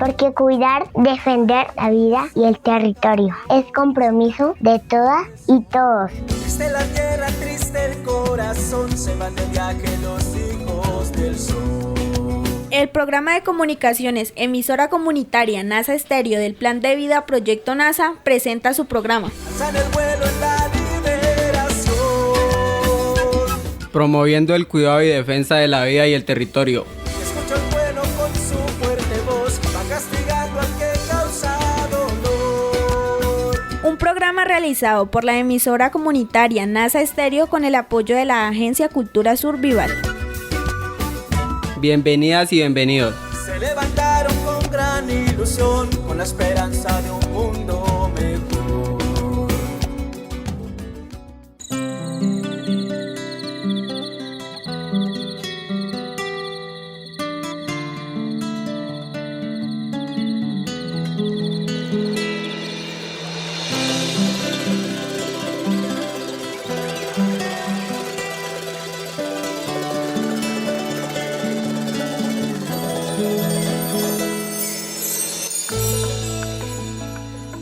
porque cuidar, defender la vida y el territorio es compromiso de todas y todos. Triste la tierra, triste el corazón, se van de viaje los hijos del sol. El programa de comunicaciones emisora comunitaria NASA Estéreo del Plan de Vida Proyecto NASA presenta su programa. Alzan el vuelo en la liberación. Promoviendo el cuidado y defensa de la vida y el territorio. Escucha el pueblo con su fuerte voz, va castigando al que causa dolor. Un programa realizado por la emisora comunitaria NASA Estéreo con el apoyo de la Agencia Cultura Survival. Bienvenidas y bienvenidos. Se levantaron con gran ilusión, con la esperanza de un mundo mejor.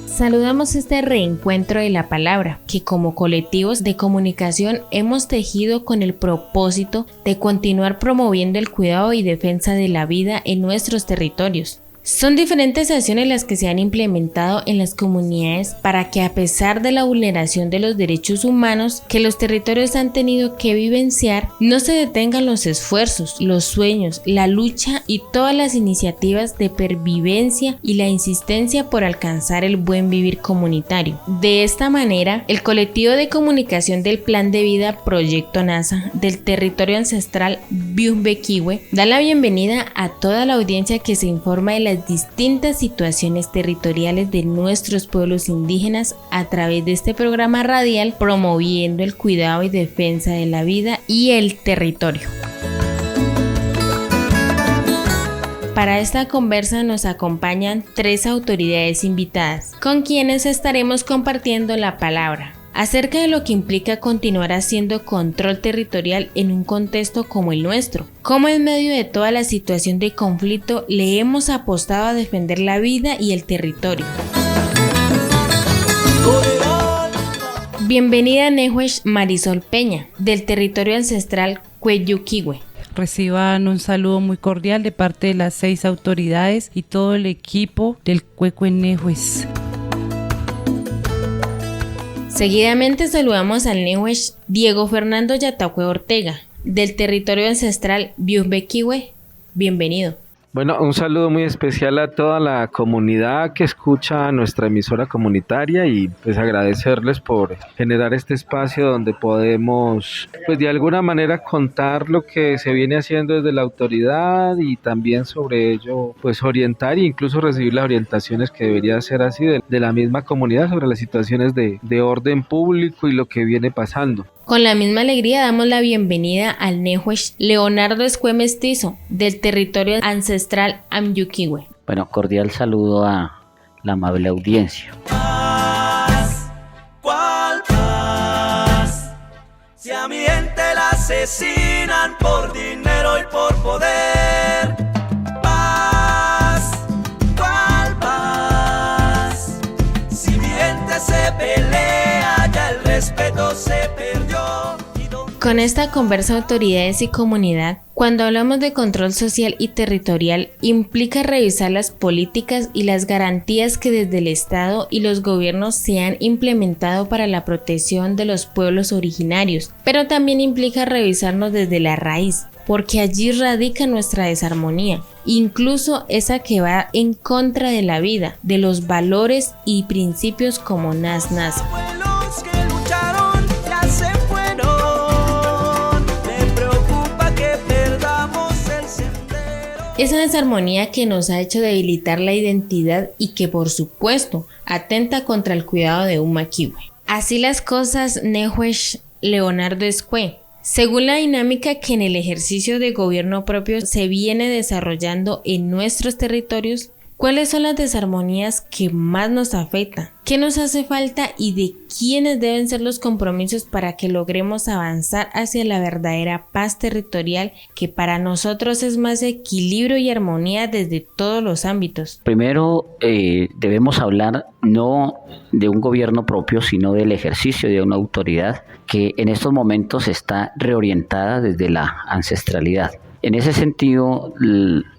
Saludamos este reencuentro de la palabra, que como colectivos de comunicación hemos tejido con el propósito de continuar promoviendo el cuidado y defensa de la vida en nuestros territorios. Son diferentes acciones las que se han implementado en las comunidades para que, a pesar de la vulneración de los derechos humanos que los territorios han tenido que vivenciar, no se detengan los esfuerzos, los sueños, la lucha y todas las iniciativas de pervivencia y la insistencia por alcanzar el buen vivir comunitario. De esta manera, el colectivo de comunicación del Plan de Vida Proyecto NASA del territorio ancestral Biumbequiwe da la bienvenida a toda la audiencia que se informa de las distintas situaciones territoriales de nuestros pueblos indígenas a través de este programa radial promoviendo el cuidado y defensa de la vida y el territorio. Para esta conversa nos acompañan 3 autoridades invitadas, con quienes estaremos compartiendo la palabra acerca de lo que implica continuar haciendo control territorial en un contexto como el nuestro. Cómo en medio de toda la situación de conflicto le hemos apostado a defender la vida y el territorio. Bienvenida Nehuesh Marisol Peña, del territorio ancestral Cueyuquiwe. Reciban un saludo muy cordial de parte de las 6 autoridades y todo el equipo del Cuecuenehues. Seguidamente saludamos al Nehuesh Diego Fernando Yatahue Ortega, del territorio ancestral Biumbequiwe. Bienvenido. Bueno, un saludo muy especial a toda la comunidad que escucha nuestra emisora comunitaria y pues agradecerles por generar este espacio donde podemos pues de alguna manera contar lo que se viene haciendo desde la autoridad y también sobre ello pues orientar e incluso recibir las orientaciones que debería ser así de la misma comunidad sobre las situaciones de orden público y lo que viene pasando. Con la misma alegría damos la bienvenida al Nehuesh Leonardo Escue Mestizo, del territorio ancestral Amyuquiwe. Bueno, cordial saludo a la amable audiencia. Paz, ¿cuál paz? Si a mi gente la asesinan por dinero y por poder. Paz, ¿cuál paz? Si mi gente se pelea, ya el respeto se perdió. Con esta conversa autoridades y comunidad, cuando hablamos de control social y territorial, implica revisar las políticas y las garantías que desde el Estado y los gobiernos se han implementado para la protección de los pueblos originarios, pero también implica revisarnos desde la raíz, porque allí radica nuestra desarmonía, incluso esa que va en contra de la vida, de los valores y principios como Nas Nas. Esa desarmonía que nos ha hecho debilitar la identidad y que por supuesto atenta contra el cuidado de un maquiwe. Así las cosas, Nehuesh Leonardo Escue. Según la dinámica que en el ejercicio de gobierno propio se viene desarrollando en nuestros territorios, ¿Cuáles son las desarmonías que más nos afectan? ¿Qué nos hace falta y de quiénes deben ser los compromisos para que logremos avanzar hacia la verdadera paz territorial, que para nosotros es más equilibrio y armonía desde todos los ámbitos? Primero, debemos hablar no de un gobierno propio, sino del ejercicio de una autoridad que en estos momentos está reorientada desde la ancestralidad. En ese sentido,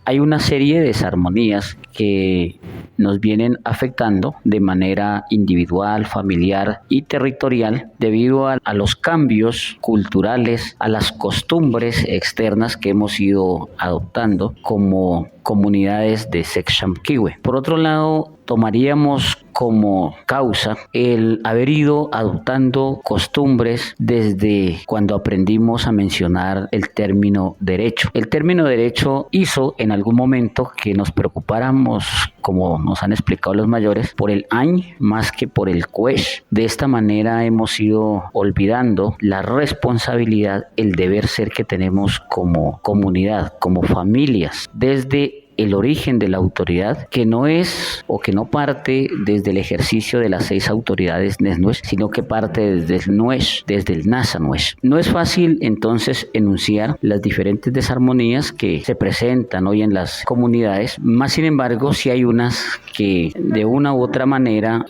hay una serie de desarmonías que nos vienen afectando de manera individual, familiar y territorial debido a los cambios culturales, a las costumbres externas que hemos ido adoptando como comunidades de Sexchamkiwe. Por otro lado, tomaríamos como causa el haber ido adoptando costumbres desde cuando aprendimos a mencionar el término derecho. El término derecho hizo en algún momento que nos preocupáramos, como nos han explicado los mayores, por el añ más que por el cuesh. De esta manera hemos ido olvidando la responsabilidad, el deber ser que tenemos como comunidad, como familias, desde el origen de la autoridad, que no es o que no parte desde el ejercicio de las 6 autoridades Nesnuesh, sino que parte desde el Nuesh, desde el Nasa Nuesh. No es fácil entonces enunciar las diferentes desarmonías que se presentan hoy en las comunidades, más sin embargo sí hay unas que de una u otra manera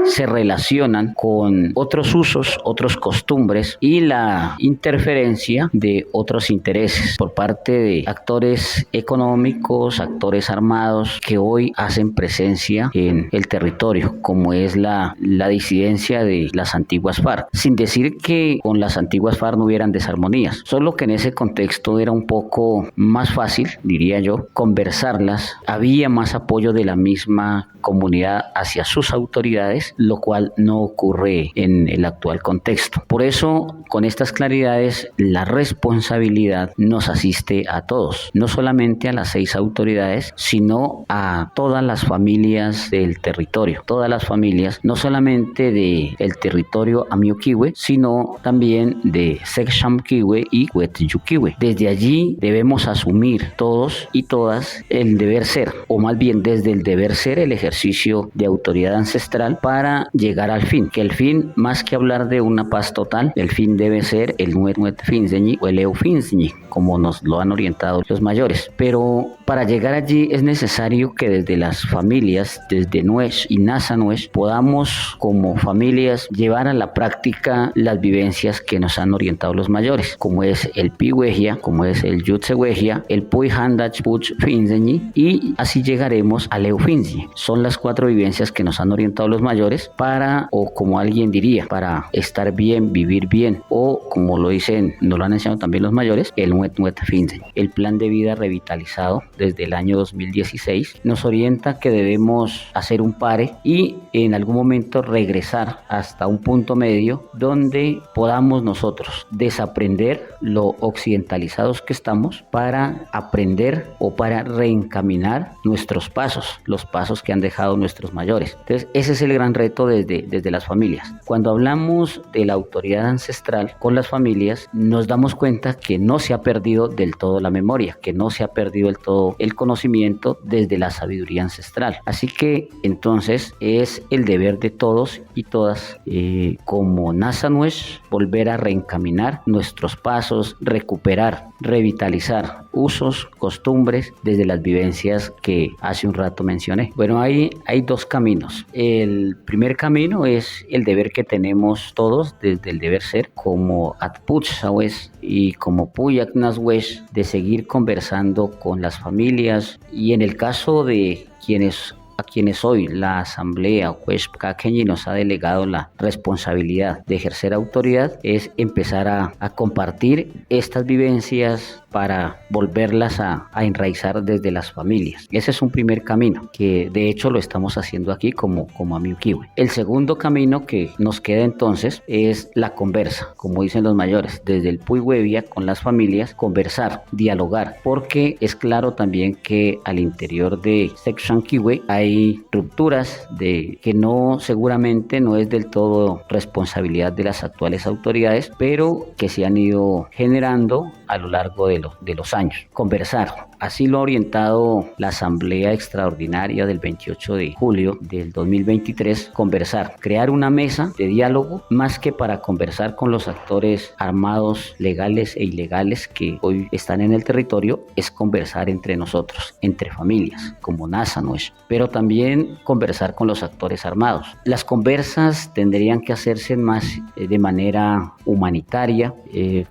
se relacionan con otros usos, otras costumbres y la interferencia de otros intereses por parte de actores económicos, actores armados que hoy hacen presencia en el territorio, como es la disidencia de las antiguas FARC. Sin decir que con las antiguas FARC no hubieran desarmonías, solo que en ese contexto era un poco más fácil, diría yo, conversarlas, había más apoyo de la misma comunidad hacia sus autoridades, lo cual no ocurre en el actual contexto. Por eso, con estas claridades, la responsabilidad nos asiste a todos, no solamente a las 6 autoridades, sino a todas las familias del territorio, todas las familias, no solamente del territorio Amioquiwe, sino también de Sexchamkiwe y Huetyuquiwe. Desde allí debemos asumir todos y todas el deber ser, o más bien desde el deber ser, el ejercicio de autoridad ancestral para llegar al fin, que el fin, más que hablar de una paz total, el fin debe ser el Nuet Finzeñi o el Eu Finzeñi, como nos lo han orientado los mayores. Pero para llegar allí es necesario que desde las familias, desde Nuesh y Nasa Nuesh, podamos como familias llevar a la práctica las vivencias que nos han orientado los mayores, como es el Piwejia, como es el Yutsehuejia, el Puy Handach Puch Finzeñi, y así llegaremos al Eu Finzeñi. Son las 4 vivencias que nos han orientado los mayores para, o como alguien diría, para estar bien, vivir bien, o como lo dicen, nos lo han enseñado también los mayores, el Nuet Finzeñi. El plan de vida revitalizado desde el año 2016 nos orienta que debemos hacer un pare y en algún momento regresar hasta un punto medio donde podamos nosotros desaprender lo occidentalizados que estamos para aprender o para reencaminar nuestros pasos, los pasos que han dejado nuestros mayores. Entonces ese es el gran reto desde las familias. Cuando hablamos de la autoridad ancestral con las familias, nos damos cuenta que no se ha perdido del todo la memoria, que no se ha perdido del todo el conocimiento desde la sabiduría ancestral. Así que entonces es el deber de todos y todas como Nasa Nuesh volver a reencaminar nuestros pasos, recuperar, revitalizar usos, costumbres desde las vivencias que hace un rato mencioné. Bueno, hay 2 caminos. El primer camino es el deber que tenemos todos desde el deber ser como Atpuchsawes y como Puyak Naswesh, de seguir conversando con las familias, y en el caso de a quienes hoy la Asamblea Hueshpcaqueñi nos ha delegado la responsabilidad de ejercer autoridad, es empezar a compartir estas vivencias para volverlas a enraizar desde las familias. Ese es un primer camino, que de hecho lo estamos haciendo aquí como Amioquiwe. El segundo camino que nos queda entonces es la conversa, como dicen los mayores, desde el Puihuevia con las familias, conversar, dialogar, porque es claro también que al interior de Sexchamkiwe hay rupturas que seguramente no es del todo responsabilidad de las actuales autoridades, pero que se han ido generando a lo largo de los años. Conversar, Así lo ha orientado la Asamblea Extraordinaria del 28 de julio del 2023, conversar, crear una mesa de diálogo más que para conversar con los actores armados, legales e ilegales que hoy están en el territorio, es conversar entre nosotros, entre familias, como NASA no es, pero también conversar con los actores armados. Las conversas tendrían que hacerse más de manera humanitaria,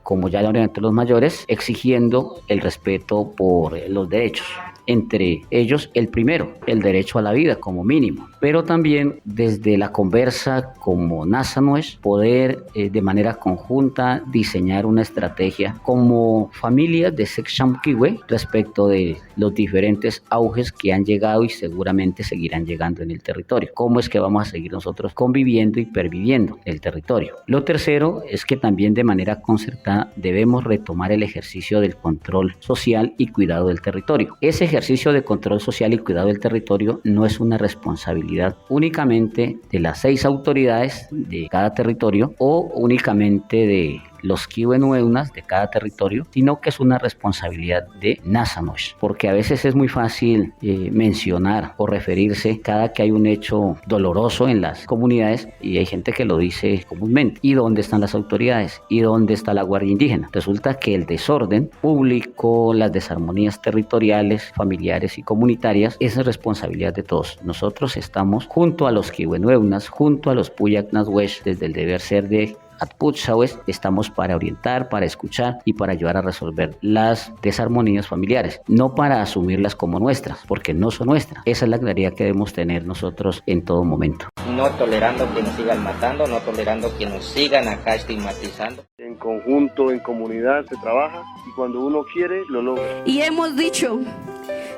como ya lo orientan los mayores, exigiendo el respeto por los derechos. Entre ellos, el primero, el derecho a la vida como mínimo, pero también desde la conversa como NASA no es, poder de manera conjunta diseñar una estrategia como familias de Sexchamkiwe respecto de los diferentes auges que han llegado y seguramente seguirán llegando en el territorio. ¿Cómo es que vamos a seguir nosotros conviviendo y perviviendo el territorio? Lo tercero es que también de manera concertada debemos retomar el ejercicio del control social y cuidado del territorio. Ese ejercicio de control social y cuidado del territorio no es una responsabilidad únicamente de las 6 autoridades de cada territorio o únicamente de los kiwenueunas de cada territorio, sino que es una responsabilidad de Nasanosh, porque a veces es muy fácil mencionar o referirse cada que hay un hecho doloroso en las comunidades y hay gente que lo dice comúnmente. ¿Y dónde están las autoridades? ¿Y dónde está la Guardia Indígena? Resulta que el desorden público, las desarmonías territoriales, familiares y comunitarias es responsabilidad de todos. Nosotros estamos junto a los kiwenueunas, junto a los puyacnaswesh, desde el deber ser de Atpuchawes, estamos para orientar, para escuchar y para ayudar a resolver las desarmonías familiares, no para asumirlas como nuestras, porque no son nuestras. Esa es la claridad que debemos tener nosotros en todo momento. No tolerando que nos sigan matando, no tolerando que nos sigan acá estigmatizando. En conjunto, en comunidad se trabaja y cuando uno quiere, lo logra. Y hemos dicho,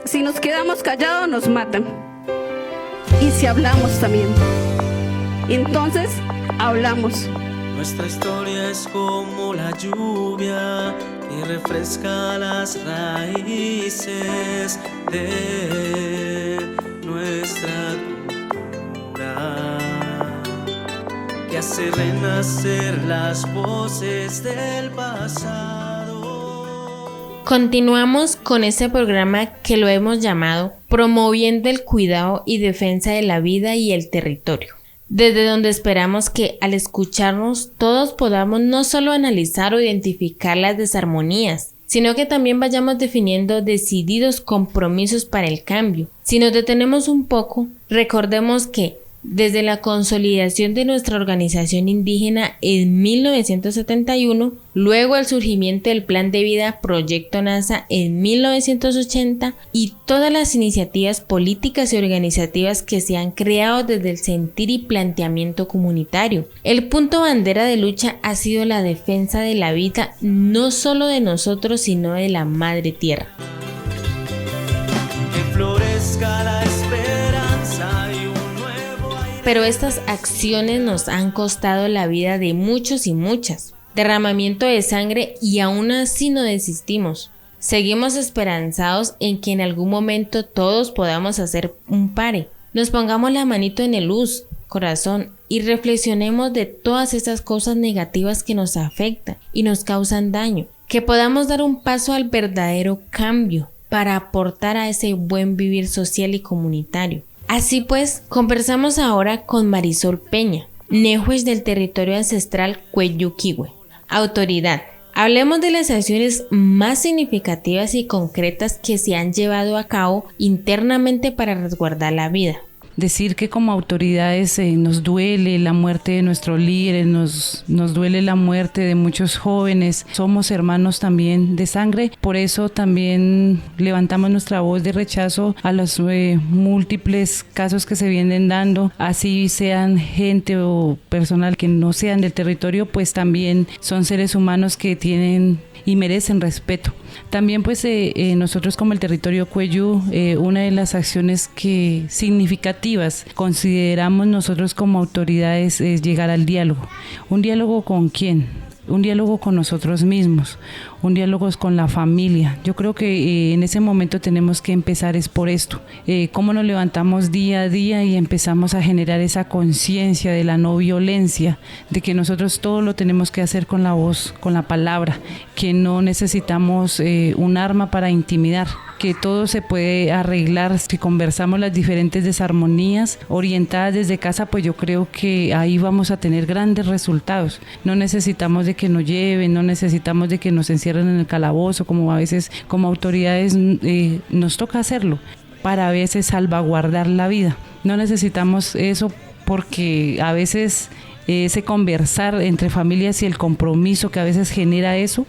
si nos quedamos callados nos matan. Y si hablamos también. Entonces, hablamos. Nuestra historia es como la lluvia que refresca las raíces de nuestra cultura, que hace renacer las voces del pasado. Continuamos con este programa que lo hemos llamado Promoviendo el Cuidado y Defensa de la Vida y el Territorio, desde donde esperamos que al escucharnos todos podamos no solo analizar o identificar las desarmonías, sino que también vayamos definiendo decididos compromisos para el cambio. Si nos detenemos un poco, recordemos que desde la consolidación de nuestra organización indígena en 1971, luego el surgimiento del Plan de Vida Proyecto NASA en 1980 y todas las iniciativas políticas y organizativas que se han creado desde el sentir y planteamiento comunitario. El punto bandera de lucha ha sido la defensa de la vida, no solo de nosotros, sino de la Madre Tierra. Que florezca la esperanza. Pero estas acciones nos han costado la vida de muchos y muchas, derramamiento de sangre y aún así no desistimos. Seguimos esperanzados en que en algún momento todos podamos hacer un pare. Nos pongamos la manito en el luz, corazón y reflexionemos de todas esas cosas negativas que nos afectan y nos causan daño. Que podamos dar un paso al verdadero cambio para aportar a ese buen vivir social y comunitario. Así pues, conversamos ahora con Marisol Peña, Nehues del territorio ancestral Cueyuquiwe. Autoridad, hablemos de las acciones más significativas y concretas que se han llevado a cabo internamente para resguardar la vida. Decir que como autoridades nos duele la muerte de nuestros líderes, nos duele la muerte de muchos jóvenes, somos hermanos también de sangre, por eso también levantamos nuestra voz de rechazo a los múltiples casos que se vienen dando, así sean gente o personal que no sean del territorio, pues también son seres humanos que tienen y merecen respeto. También pues nosotros como el territorio Cuello, una de las acciones que significativas consideramos nosotros como autoridades es llegar al diálogo. ¿Un diálogo con quién? Un diálogo con nosotros mismos, un diálogo con la familia. Yo creo que en ese momento tenemos que empezar es por esto, cómo nos levantamos día a día y empezamos a generar esa conciencia de la no violencia, de que nosotros todo lo tenemos que hacer con la voz, con la palabra, que no necesitamos un arma para intimidar. que todo se puede arreglar si conversamos las diferentes desarmonías orientadas desde casa, pues yo creo que ahí vamos a tener grandes resultados. No necesitamos de que nos lleven, no necesitamos de que nos encierren en el calabozo, como a veces como autoridades nos toca hacerlo, para a veces salvaguardar la vida. No necesitamos eso porque a veces ese conversar entre familias y el compromiso que a veces genera eso,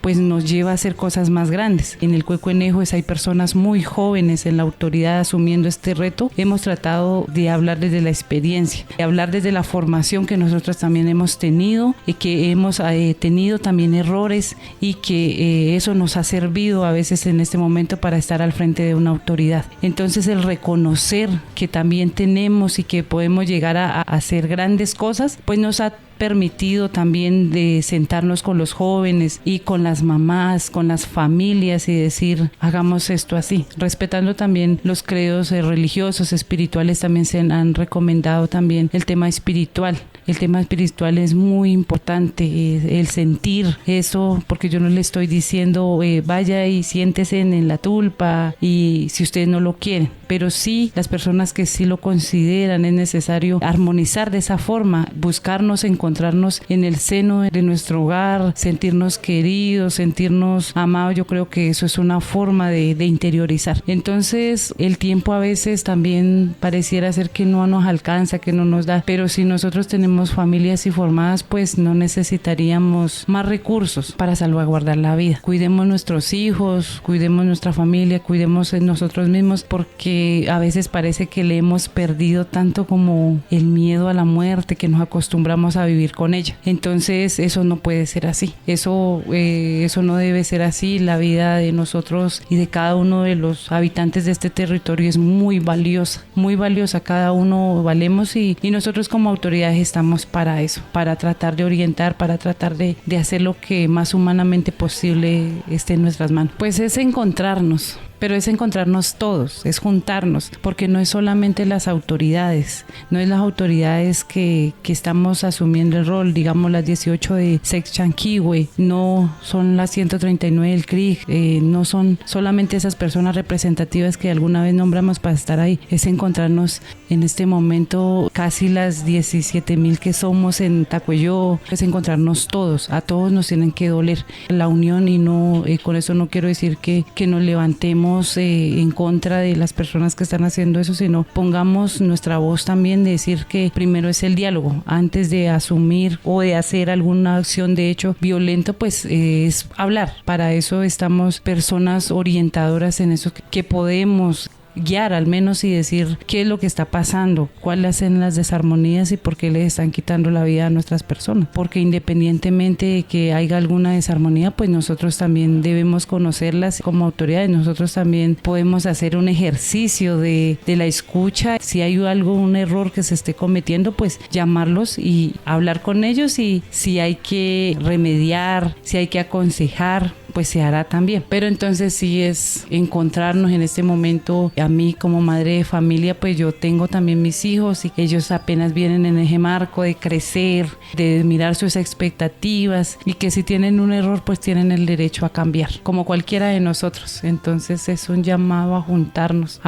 pues nos lleva a hacer cosas más grandes. En el Cuecuenejos hay personas muy jóvenes en la autoridad asumiendo este reto. Hemos tratado de hablar desde la experiencia, de hablar desde la formación que nosotros también hemos tenido, y que hemos tenido también errores, y que eso nos ha servido a veces en este momento para estar al frente de una autoridad. Entonces el reconocer que también tenemos y que podemos llegar a hacer grandes cosas, pues nos ha permitido también de sentarnos con los jóvenes y con las mamás, con las familias, y decir, hagamos esto así, respetando también los credos religiosos, espirituales. También se han recomendado también el tema espiritual. El tema espiritual es muy importante, el sentir eso, porque yo no le estoy diciendo vaya y siéntese en la tulpa y si ustedes no lo quieren, pero sí las personas que sí lo consideran es necesario armonizar de esa forma, buscarnos, encontrarnos en el seno de nuestro hogar, sentirnos queridos, sentirnos amados. Yo creo que eso es una forma de interiorizar. Entonces el tiempo a veces también pareciera ser que no nos alcanza, que no nos da, pero si nosotros tenemos familias y formadas, pues no necesitaríamos más recursos para salvaguardar la vida. Cuidemos nuestros hijos, cuidemos nuestra familia, cuidemos en nosotros mismos, porque a veces parece que le hemos perdido tanto como el miedo a la muerte, que nos acostumbramos a vivir con ella. Entonces eso no puede ser así, eso no debe ser así. La vida de nosotros y de cada uno de los habitantes de este territorio es muy valiosa, cada uno valemos, y nosotros como autoridades estamos para eso, para tratar de orientar, para tratar de hacer lo que más humanamente posible esté en nuestras manos. Pues es encontrarnos, pero es encontrarnos todos, es juntarnos, porque no es solamente las autoridades, no es las autoridades que estamos asumiendo el rol, digamos las 18 de Sexchanquihue, no son las 139 del CRIG, no son solamente esas personas representativas que alguna vez nombramos para estar ahí, es encontrarnos en este momento casi las 17,000 que somos en Tacuelló, es encontrarnos todos, a todos nos tienen que doler la unión, y no con eso no quiero decir que nos levantemos en contra de las personas que están haciendo eso, sino pongamos nuestra voz también de decir que primero es el diálogo, antes de asumir o de hacer alguna acción de hecho violento, pues es hablar. Para eso estamos personas orientadoras en eso, que podemos guiar al menos y decir qué es lo que está pasando, cuáles son las desarmonías y por qué les están quitando la vida a nuestras personas, porque independientemente de que haya alguna desarmonía, pues nosotros también debemos conocerlas como autoridades. Nosotros también podemos hacer un ejercicio de la escucha. Si hay un error que se esté cometiendo, pues llamarlos y hablar con ellos, y si hay que remediar, si hay que aconsejar, pues se hará también. Pero entonces sí es encontrarnos en este momento. A mí como madre de familia, pues yo tengo también mis hijos, y ellos apenas vienen en ese marco de crecer, de mirar sus expectativas, y que si tienen un error, pues tienen el derecho a cambiar, como cualquiera de nosotros. Entonces es un llamado a juntarnos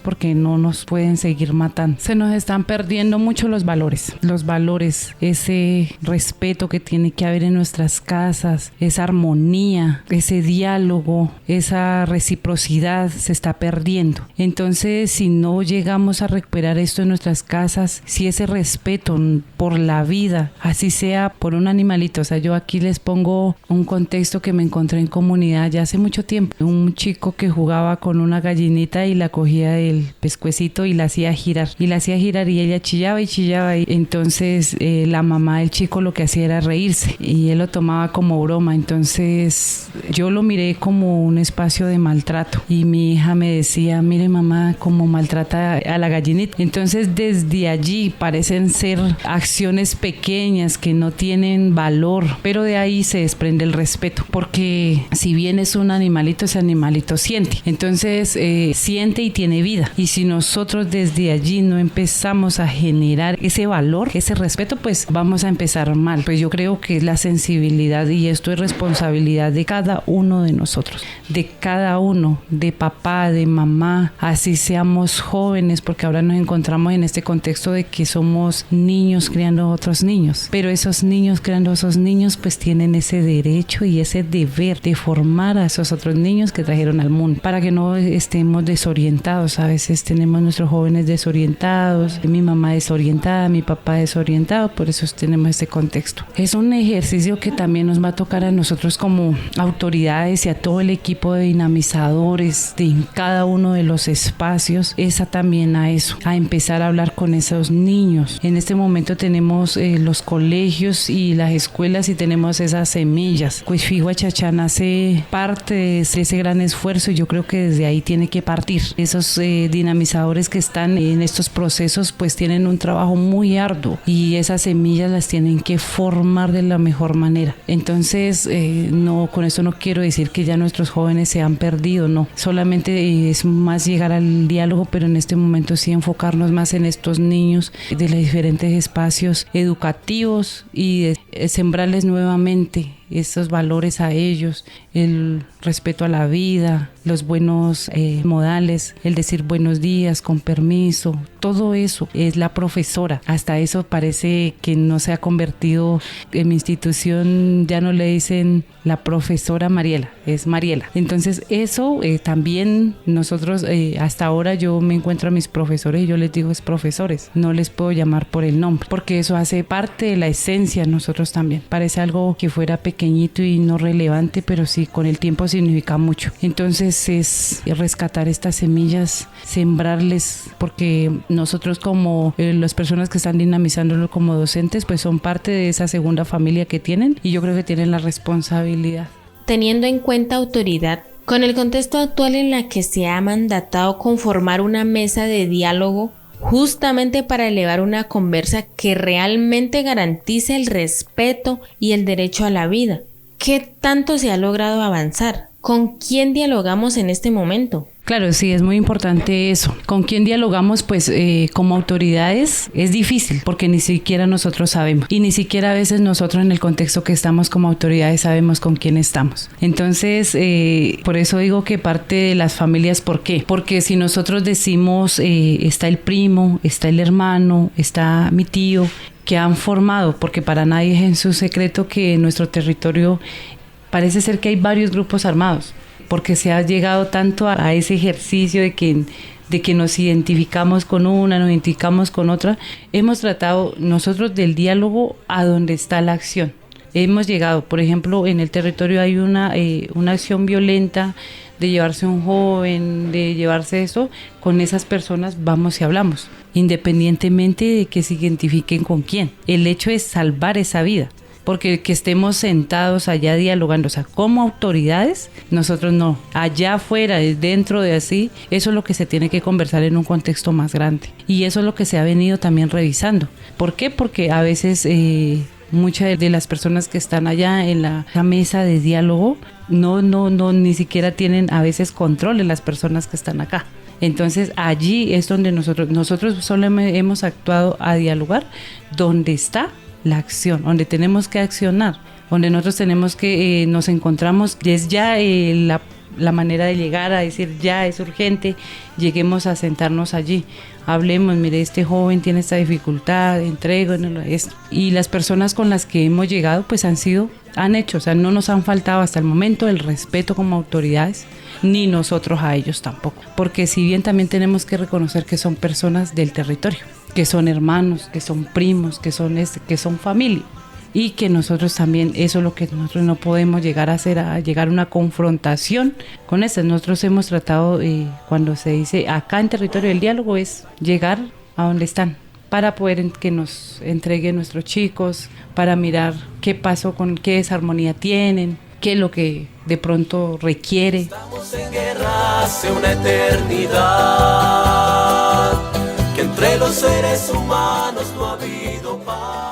porque no nos pueden seguir matando. Se nos están perdiendo mucho los valores, ese respeto que tiene que haber en nuestras casas, esa armonía, ese diálogo, esa reciprocidad se está perdiendo. Entonces, si no llegamos a recuperar esto en nuestras casas, si ese respeto por la vida, así sea por un animalito, o sea, yo aquí les pongo un contexto que me encontré en comunidad ya hace mucho tiempo. Un chico que jugaba con una gallinita y la cogía del pescuecito y la hacía girar, y ella chillaba y chillaba, y entonces la mamá del chico lo que hacía era reírse, y él lo tomaba como broma. Entonces yo lo miré como un espacio de maltrato, y mi hija me decía, mire mamá, cómo maltrata a la gallinita. Entonces desde allí parecen ser acciones pequeñas que no tienen valor, pero de ahí se desprende el respeto, porque si bien es un animalito, ese animalito siente. Entonces siente y tiene vida, y si nosotros desde allí no empezamos a generar ese valor, ese respeto, pues vamos a empezar mal. Pues yo creo que es la sensibilidad, y esto es responsabilidad de cada uno de nosotros, de cada uno, de papá, de mamá, así seamos jóvenes, porque ahora nos encontramos en este contexto de que somos niños criando a otros niños, pero esos niños criando a esos niños pues tienen ese derecho y ese deber de formar a esos otros niños que trajeron al mundo, para que no estemos desorientados. A veces tenemos nuestros jóvenes desorientados, mi mamá desorientada, mi papá desorientado, por eso tenemos este contexto. Es un ejercicio que también nos va a tocar a nosotros como autoridades y a todo el equipo de dinamizadores de cada uno de los espacios, también a eso, a empezar a hablar con esos niños. En este momento tenemos los colegios y las escuelas y tenemos esas semillas. Pues Figua Chachán hace parte de ese gran esfuerzo y yo creo que desde ahí tiene que partir. Esos dinamizadores que están en estos procesos pues tienen un trabajo muy arduo y esas semillas las tienen que formar de la mejor manera. Entonces, no, con esto no quiero decir que ya nuestros jóvenes se han perdido, no. Solamente es más llegar al diálogo, pero en este momento sí enfocarnos más en estos niños de los diferentes espacios educativos y sembrarles nuevamente estos valores a ellos, el respeto a la vida, los buenos modales, el decir buenos días, con permiso, todo eso es la profesora. Hasta eso parece que no se ha convertido en mi institución, ya no le dicen la profesora Mariela, es Mariela. Entonces eso también nosotros, hasta ahora yo me encuentro a mis profesores y yo les digo es profesores, no les puedo llamar por el nombre, porque eso hace parte de la esencia de nosotros también. Parece algo que fuera pequeñito y no relevante, pero sí con el tiempo significa mucho. Entonces es rescatar estas semillas, sembrarles, porque nosotros como las personas que están dinamizándolo como docentes, pues son parte de esa segunda familia que tienen y yo creo que tienen la responsabilidad. Teniendo en cuenta, autoridad, con el contexto actual en la que se ha mandatado conformar una mesa de diálogo justamente para elevar una conversa que realmente garantice el respeto y el derecho a la vida, ¿qué tanto se ha logrado avanzar? ¿Con quién dialogamos en este momento? Claro, sí, es muy importante eso. ¿Con quién dialogamos? Pues como autoridades es difícil porque ni siquiera nosotros sabemos y ni siquiera a veces nosotros en el contexto que estamos como autoridades sabemos con quién estamos. Entonces, por eso digo que parte de las familias, ¿por qué? Porque si nosotros decimos está el primo, está el hermano, está mi tío, que han formado, porque para nadie es en su secreto que en nuestro territorio parece ser que hay varios grupos armados, porque se ha llegado tanto a ese ejercicio de que nos identificamos con una, nos identificamos con otra. Hemos tratado nosotros del diálogo a donde está la acción. Hemos llegado, por ejemplo, en el territorio hay una acción violenta de llevarse un joven, de llevarse eso, con esas personas vamos y hablamos, independientemente de que se identifiquen con quién. El hecho es salvar esa vida. Porque que estemos sentados allá dialogando, o sea, como autoridades, nosotros no, allá afuera, dentro de así, eso es lo que se tiene que conversar en un contexto más grande. Y eso es lo que se ha venido también revisando. ¿Por qué? Porque a veces muchas de las personas que están allá en la mesa de diálogo no ni siquiera tienen a veces control de las personas que están acá. Entonces allí es donde nosotros solo hemos actuado a dialogar, donde está la acción, donde tenemos que accionar, donde nosotros tenemos que, nos encontramos, es ya la manera de llegar a decir ya es urgente, lleguemos a sentarnos allí, hablemos, mire, este joven tiene esta dificultad, entréguenlo esto. Y las personas con las que hemos llegado pues han hecho, o sea, no nos han faltado hasta el momento el respeto como autoridades, ni nosotros a ellos tampoco, porque si bien también tenemos que reconocer que son personas del territorio, que son hermanos, que son primos, que son familia, y que nosotros también, eso es lo que nosotros no podemos llegar a hacer, a llegar a una confrontación con eso. Nosotros hemos tratado, cuando se dice acá en territorio del diálogo, es llegar a donde están, para poder que nos entreguen nuestros chicos, para mirar qué pasó, con qué desarmonía tienen, qué es lo que de pronto requiere. Estamos en guerra hace una eternidad, que entre los seres humanos no ha habido paz.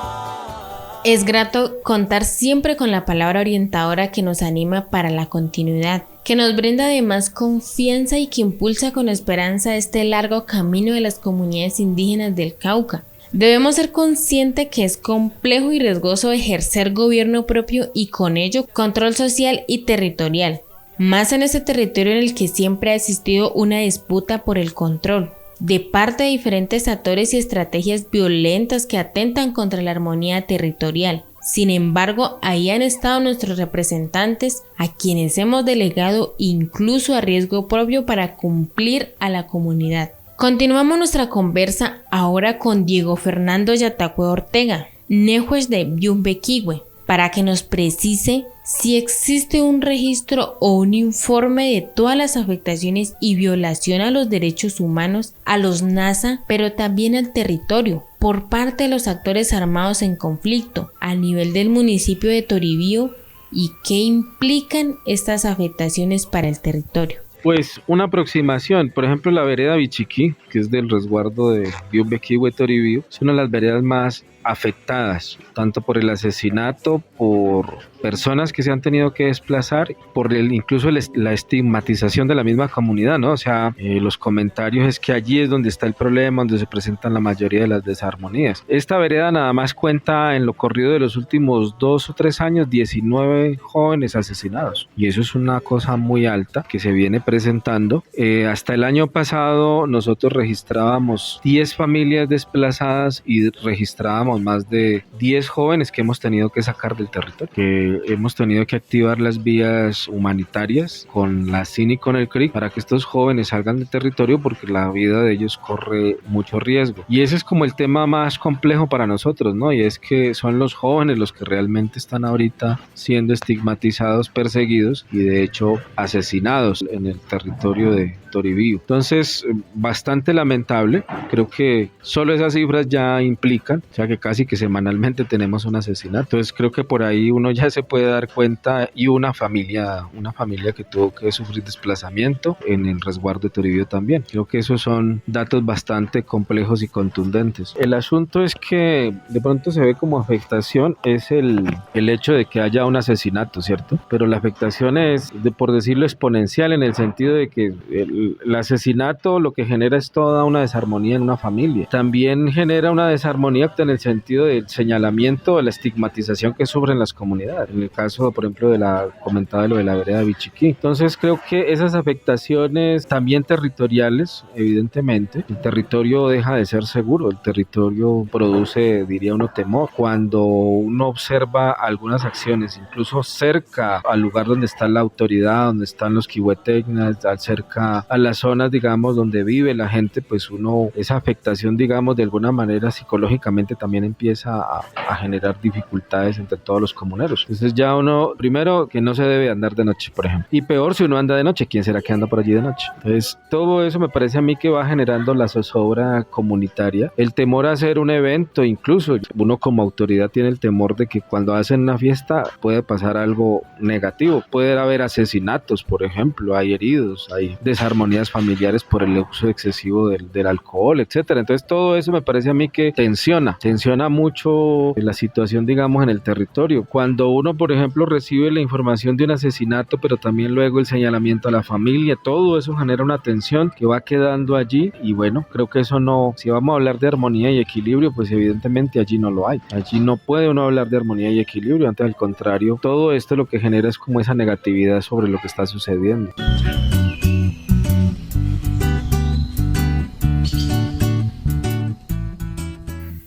Es grato contar siempre con la palabra orientadora que nos anima para la continuidad, que nos brinda además confianza y que impulsa con esperanza este largo camino de las comunidades indígenas del Cauca. Debemos ser conscientes que es complejo y riesgoso ejercer gobierno propio y con ello control social y territorial, más en ese territorio en el que siempre ha existido una disputa por el control, de parte de diferentes actores y estrategias violentas que atentan contra la armonía territorial. Sin embargo, ahí han estado nuestros representantes, a quienes hemos delegado incluso a riesgo propio para cumplir a la comunidad. Continuamos nuestra conversa ahora con Diego Fernando Yatacue Ortega, Nehues de Byumbequihue, para que nos precise si existe un registro o un informe de todas las afectaciones y violación a los derechos humanos, a los Nasa, pero también al territorio, por parte de los actores armados en conflicto, a nivel del municipio de Toribío, y qué implican estas afectaciones para el territorio. Pues una aproximación, por ejemplo la vereda Bichiquí, que es del resguardo de Byumbequihue Toribío, es una de las veredas más afectadas, tanto por el asesinato, por personas que se han tenido que desplazar, por incluso la estigmatización de la misma comunidad, ¿no? O sea, los comentarios es que allí es donde está el problema, donde se presentan la mayoría de las desarmonías. Esta vereda nada más cuenta en lo corrido de los últimos 2 o 3 años 19 jóvenes asesinados, y eso es una cosa muy alta que se viene presentando. Hasta el año pasado nosotros registrábamos 10 familias desplazadas y registrábamos más de 10 jóvenes que hemos tenido que sacar del territorio, que hemos tenido que activar las vías humanitarias con la CIN y con el CRIC para que estos jóvenes salgan del territorio, porque la vida de ellos corre mucho riesgo. Y ese es como el tema más complejo para nosotros, ¿no? Y es que son los jóvenes los que realmente están ahorita siendo estigmatizados, perseguidos y de hecho asesinados en el territorio de Toribío. Entonces, bastante lamentable. Creo que solo esas cifras ya implican, o sea, que casi que semanalmente tenemos un asesinato. Entonces, creo que por ahí uno ya se puede dar cuenta, y una familia que tuvo que sufrir desplazamiento en el resguardo de Toribío también. Creo que esos son datos bastante complejos y contundentes. El asunto es que de pronto se ve como afectación es el hecho de que haya un asesinato, ¿cierto? Pero la afectación es, por decirlo, exponencial, en el sentido de que el asesinato lo que genera es toda una desarmonía en una familia. También genera una desarmonía en el sentido del señalamiento, de la estigmatización que sufren las comunidades. En el caso, por ejemplo, comentaba lo de la vereda Bichiquí. Entonces creo que esas afectaciones también territoriales, evidentemente, el territorio deja de ser seguro, el territorio produce, diría uno, temor. Cuando uno observa algunas acciones, incluso cerca al lugar donde está la autoridad, donde están los quihuetecnas, cerca a las zonas, digamos, donde vive la gente, pues esa afectación, digamos, de alguna manera psicológicamente también empieza a generar dificultades entre todos los comuneros. Entonces ya uno, primero, que no se debe andar de noche, por ejemplo, y peor si uno anda de noche, ¿quién será que anda por allí de noche? Entonces todo eso me parece a mí que va generando la zozobra comunitaria, el temor a hacer un evento. Incluso uno como autoridad tiene el temor de que cuando hacen una fiesta puede pasar algo negativo, puede haber asesinatos, por ejemplo, hay heridos, hay desarmonías familiares por el uso excesivo del alcohol, etcétera. Entonces todo eso me parece a mí que tensiona mucho la situación, digamos, en el territorio. Cuando uno, por ejemplo, recibe la información de un asesinato, pero también luego el señalamiento a la familia, todo eso genera una tensión que va quedando allí. Y bueno, creo que eso no, si vamos a hablar de armonía y equilibrio, pues evidentemente allí no lo hay. Allí no puede uno hablar de armonía y equilibrio, antes al contrario, todo esto lo que genera es como esa negatividad sobre lo que está sucediendo.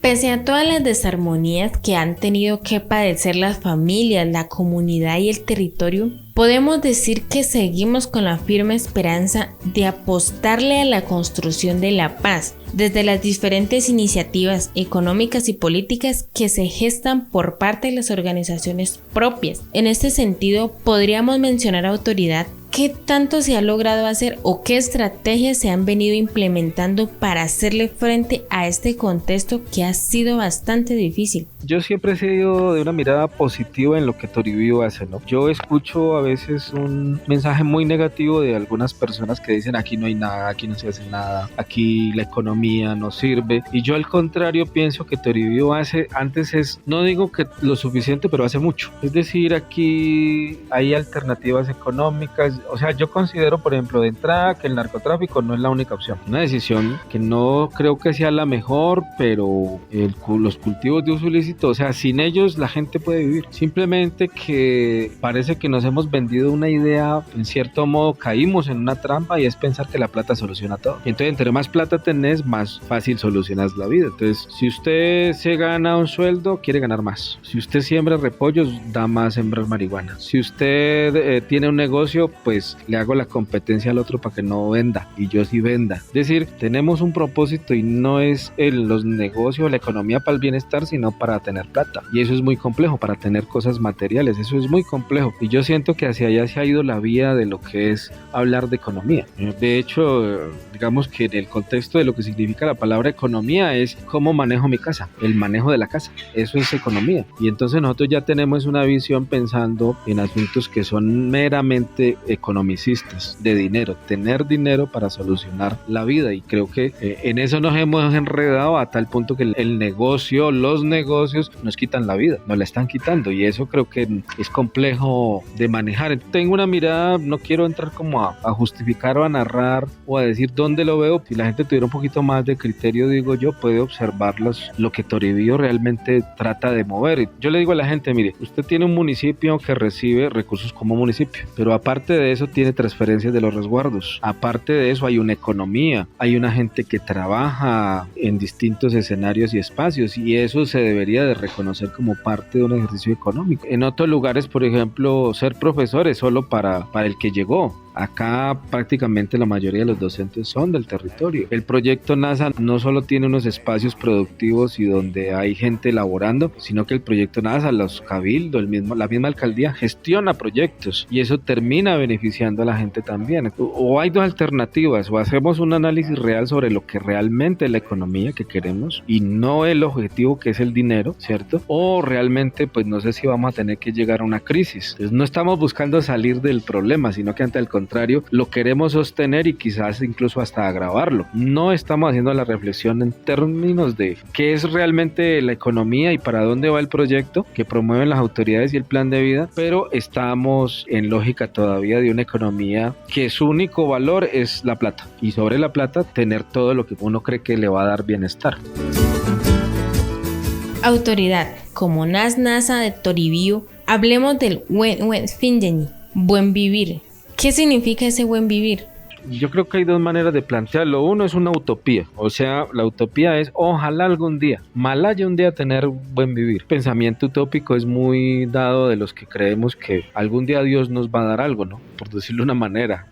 Pese a todas las desarmonías que han tenido que padecer las familias, la comunidad y el territorio, podemos decir que seguimos con la firme esperanza de apostarle a la construcción de la paz desde las diferentes iniciativas económicas y políticas que se gestan por parte de las organizaciones propias. En este sentido, podríamos mencionar autoridad. ¿Qué tanto se ha logrado hacer o qué estrategias se han venido implementando para hacerle frente a este contexto que ha sido bastante difícil? Yo siempre he sido de una mirada positiva en lo que Toribio hace, ¿no? Yo escucho a veces un mensaje muy negativo de algunas personas que dicen aquí no hay nada, aquí no se hace nada, aquí la economía no sirve, y yo al contrario pienso que Toribio hace, antes es, no digo que lo suficiente, pero hace mucho. Es decir, aquí hay alternativas económicas, o sea, yo considero, por ejemplo, de entrada que el narcotráfico no es la única opción. Una decisión que no creo que sea la mejor, pero los cultivos de uso ilícito, o sea, sin ellos la gente puede vivir. Simplemente que parece que nos hemos vendido una idea, en cierto modo caímos en una trampa y es pensar que la plata soluciona todo. Y entonces, entre más plata tenés, más fácil solucionas la vida. Entonces, si usted se gana un sueldo, quiere ganar más. Si usted siembra repollos, da más sembrar marihuana. Si usted tiene un negocio, pues le hago la competencia al otro para que no venda y yo sí venda. Es decir, tenemos un propósito y no es los negocios, la economía para el bienestar, sino para tener plata. Y eso es muy complejo, para tener cosas materiales. Eso es muy complejo. Y yo siento que hacia allá se ha ido la vía de lo que es hablar de economía. De hecho, digamos que en el contexto de lo que significa la palabra economía es cómo manejo mi casa, el manejo de la casa. Eso es economía. Y entonces nosotros ya tenemos una visión pensando en asuntos que son meramente economicistas, de dinero, tener dinero para solucionar la vida. Y creo que en eso nos hemos enredado a tal punto que el negocio, los negocios nos quitan la vida, nos la están quitando, y eso creo que es complejo de manejar. Tengo una mirada, no quiero entrar como a justificar o a narrar o a decir dónde lo veo. Si la gente tuviera un poquito más de criterio, digo yo, puede observar lo que Toribio realmente trata de mover. Yo le digo a la gente, mire, usted tiene un municipio que recibe recursos como municipio, pero aparte de eso tiene transferencias de los resguardos, aparte de eso hay una economía, hay una gente que trabaja en distintos escenarios y espacios, y eso se debería de reconocer como parte de un ejercicio económico. En otros lugares, por ejemplo, ser profesor es solo para el que llegó. Acá prácticamente la mayoría de los docentes son del territorio. El proyecto NASA no solo tiene unos espacios productivos y donde hay gente laborando, sino que el proyecto NASA, los cabildos, la misma alcaldía gestiona proyectos, y eso termina beneficiando a la gente también. O hay dos alternativas: o hacemos un análisis real sobre lo que realmente es la economía que queremos y no el objetivo que es el dinero, ¿cierto? O realmente, pues no sé si vamos a tener que llegar a una crisis. Entonces, no estamos buscando salir del problema, sino que ante el contrario, lo queremos sostener y quizás incluso hasta agravarlo. No estamos haciendo la reflexión en términos de qué es realmente la economía y para dónde va el proyecto que promueven las autoridades y el plan de vida, pero estamos en lógica todavía de una economía que su único valor es la plata, y sobre la plata tener todo lo que uno cree que le va a dar bienestar. Autoridad, como NASA de Toribio, hablemos del buen vivir. ¿Qué significa ese buen vivir? Yo creo que hay dos maneras de plantearlo. Uno es una utopía, o sea, la utopía es ojalá algún día, malaya un día tener buen vivir. El pensamiento utópico es muy dado de los que creemos que algún día Dios nos va a dar algo, ¿no? Por decirlo de una manera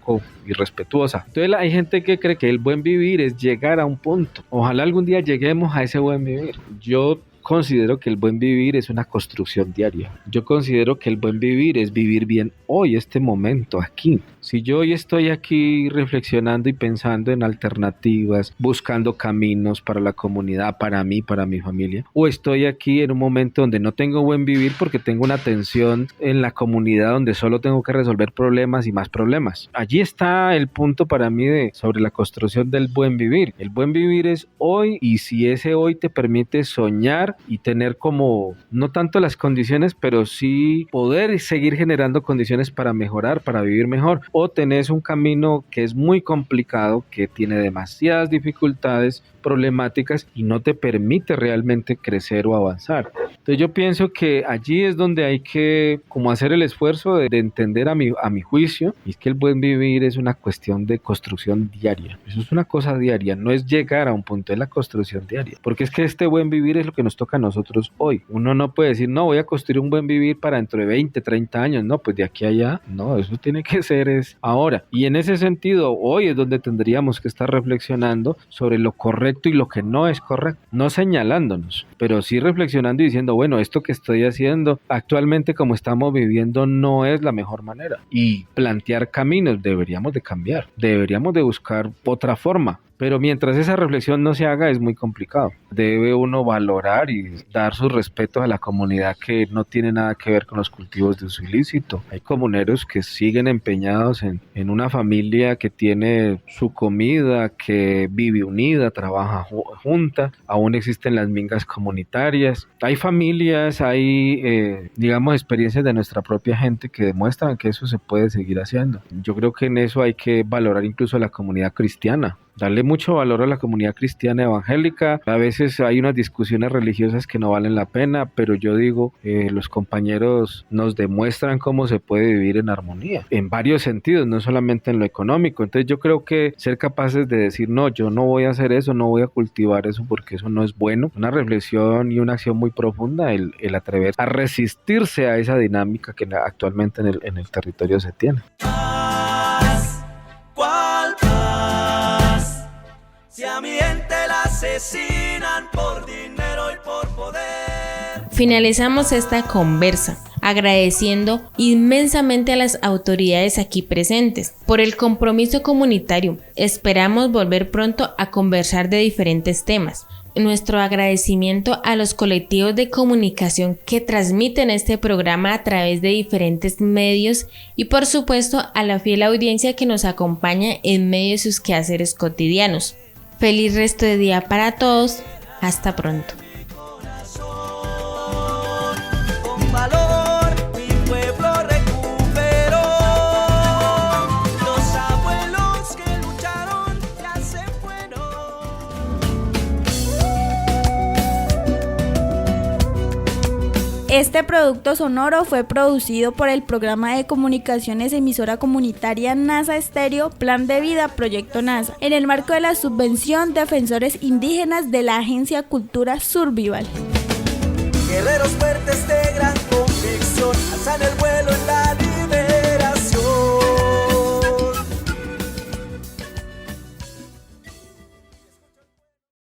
irrespetuosa. Entonces hay gente que cree que el buen vivir es llegar a un punto. Ojalá algún día lleguemos a ese buen vivir. Yo considero que el buen vivir es una construcción diaria. Yo considero que el buen vivir es vivir bien hoy, este momento, aquí. Si yo hoy estoy aquí reflexionando y pensando en alternativas, buscando caminos para la comunidad, para mí, para mi familia, o estoy aquí en un momento donde no tengo buen vivir porque tengo una tensión en la comunidad donde solo tengo que resolver problemas y más problemas. Allí está el punto para mí sobre la construcción del buen vivir. El buen vivir es hoy, y si ese hoy te permite soñar y tener como, no tanto las condiciones, pero sí poder seguir generando condiciones para mejorar, para vivir mejor. O tenés un camino que es muy complicado, que tiene demasiadas dificultades, problemáticas, y no te permite realmente crecer o avanzar. Entonces yo pienso que allí es donde hay que como hacer el esfuerzo de entender a mi juicio, y es que el buen vivir es una cuestión de construcción diaria. Eso es una cosa diaria, no es llegar a un punto, es la construcción diaria. Porque es que este buen vivir es lo que nos toca a nosotros hoy. Uno no puede decir, no, voy a construir un buen vivir para dentro de 20, 30 años, no, pues de aquí a allá, no, eso tiene que ser ahora. Y en ese sentido, hoy es donde tendríamos que estar reflexionando sobre lo correcto y lo que no es correcto, no señalándonos, pero sí reflexionando y diciendo, bueno, esto que estoy haciendo actualmente como estamos viviendo no es la mejor manera, y plantear caminos. Deberíamos de cambiar, deberíamos de buscar otra forma. Pero mientras esa reflexión no se haga es muy complicado. Debe uno valorar apoyar y dar sus respetos a la comunidad que no tiene nada que ver con los cultivos de uso ilícito. Hay comuneros que siguen empeñados en una familia que tiene su comida, que vive unida, trabaja junta, aún existen las mingas comunitarias. Hay familias, hay digamos experiencias de nuestra propia gente que demuestran que eso se puede seguir haciendo. Yo creo que en eso hay que valorar incluso a la comunidad cristiana, darle mucho valor a la comunidad cristiana evangélica. A veces hay unas discusiones religiosas que no valen la pena, pero yo digo, los compañeros nos demuestran cómo se puede vivir en armonía, en varios sentidos, no solamente en lo económico. Entonces yo creo que ser capaces de decir, no, yo no voy a hacer eso, no voy a cultivar eso porque eso no es bueno, una reflexión y una acción muy profunda, el atrever a resistirse a esa dinámica que actualmente en el territorio se tiene. ¿Cuál paz? Si a mi gente la asesinan por dinero y por poder. Finalizamos esta conversa agradeciendo inmensamente a las autoridades aquí presentes por el compromiso comunitario. Esperamos volver pronto a conversar de diferentes temas. Nuestro agradecimiento a los colectivos de comunicación que transmiten este programa a través de diferentes medios y por supuesto a la fiel audiencia que nos acompaña en medio de sus quehaceres cotidianos. Feliz resto de día para todos. Hasta pronto. Con valor mi pueblo recuperó. Los abuelos que lucharon ya se fueron. Este producto sonoro fue producido por el programa de comunicaciones emisora comunitaria NASA Estéreo, Plan de Vida, Proyecto NASA, en el marco de la subvención Defensores Indígenas de la Agencia Cultura Survival. Guerreros fuertes de gran convicción alzan el vuelo.